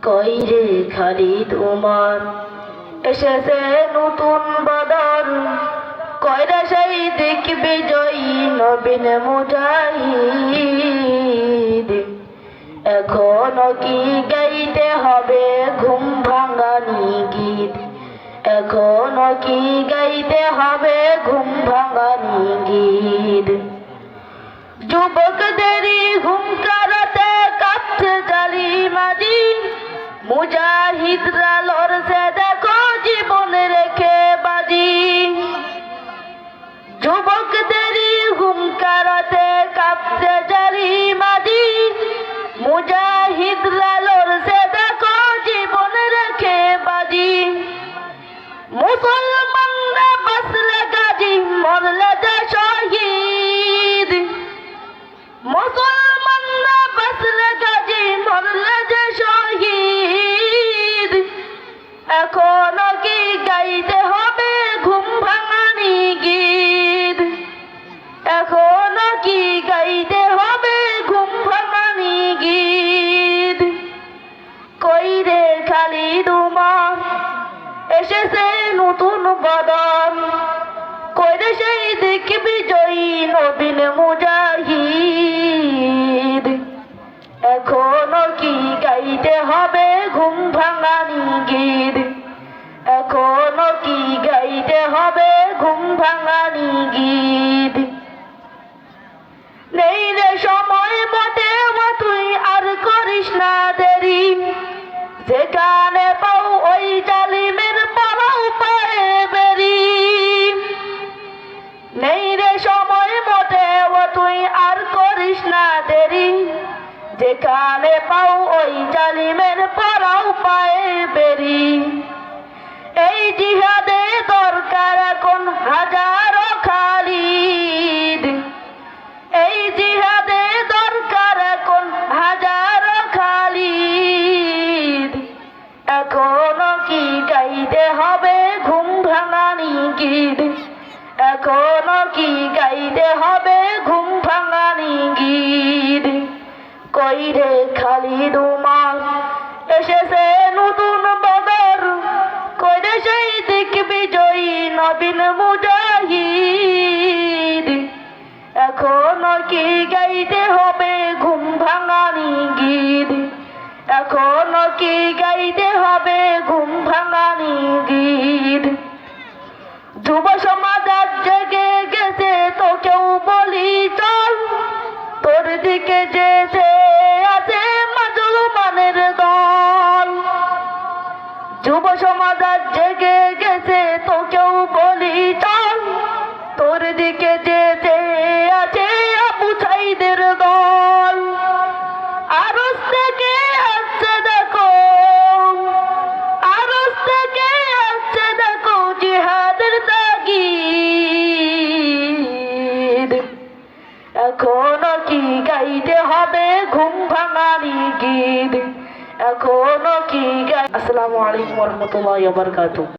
কইরে খালিদ উমর এসেছে নতুন বদর, কয়রা সেই দিক বিজয়ী নবীন মুজাহিদ। এখনো কি গাইতে হবে ঘুম ভাঙানি গীত, এখনো কি গাইতে হবে ঘুম ভাঙানি গীত। যুবকদেরই হুঙ্কারতে কাঁপছে জালি মাঝি, মুজাহিদরা লড়ছে দেখো জীবন রেখে বাজি। যুবকদেরই হুঙ্কারতে কাঁপছে জালি মাঝি, মুজাহিদরা লড়ছে দেখো জীবন রেখে বাজি। মুসলমানরা বাঁচলে গাজী মরলে যে শহীদ, মুসলমানরা বাঁচলে গাজী মরলে যে শহীদ। এখনো কি গাইতে হবে ঘুম ভাঙানি গীত, এখনো কি গাইতে হবে ঘুম ভাঙানি গীত। কইরে খালিদ উমর এসেছে নতুন বদন, কইরে সেই দিক বিজয়ী নবীন মুজাহিদ। এখনো কি গাইতে হবে ঘুম ভাঙানি গীত, এখনো কি গাইতে হবে ঘুম ভাঙানি গীত। নেই রে সময় মতে তুই আর করিস না দেরি, যেখানে পাও ওই জালিমের পরাও পায়ে বেরি। নেই রে সময় মতে তুই আর করিস না দেরি, যেখানে পাও ওই জালিমের পরাও পায়ে বেরি। এই জিহাদে দরকার এখন হাজারো খালিদ, এই জিহাদে দরকার এখন হাজারো খালিদ। এখনো কি গাইতে হবে ঘুম ভাঙানি গীত, এখনো কি গাইতে হবে ঘুম ভাঙানি গীত। কইরে খালিদ উমর এসেছে নতুন বদর, কইরে সেই দিক বিজয়ী নবীন মুজাহিদ। এখনো কি গাইতে হবে ঘুম ভাঙানি গীত, এখনো কি গাইতে হবে ঘুম ভাঙানি গীত। যুব সমাজ আজ জেগে গেছে তো কেউ বলি চল, তোর দিকে যেতে আছে মাজলুমানের দল। যুব সমাজ আজ জেগে গেছে তো কেউ বলি চল, তোর দিকে যেতে আছে আবু সাইদের দল। আরশ থেকে আসছে দেখো, আরশ থেকে আসছে দেখো জিহাদের তাগিদ। এখনো কি গাইতে হবে ঘুম ভাঙানি গীত, এখনো কি গাই। আসসালামু আলাইকুম ওয়া রাহমাতুল্লাহি ওয়া বারাকাতুহু।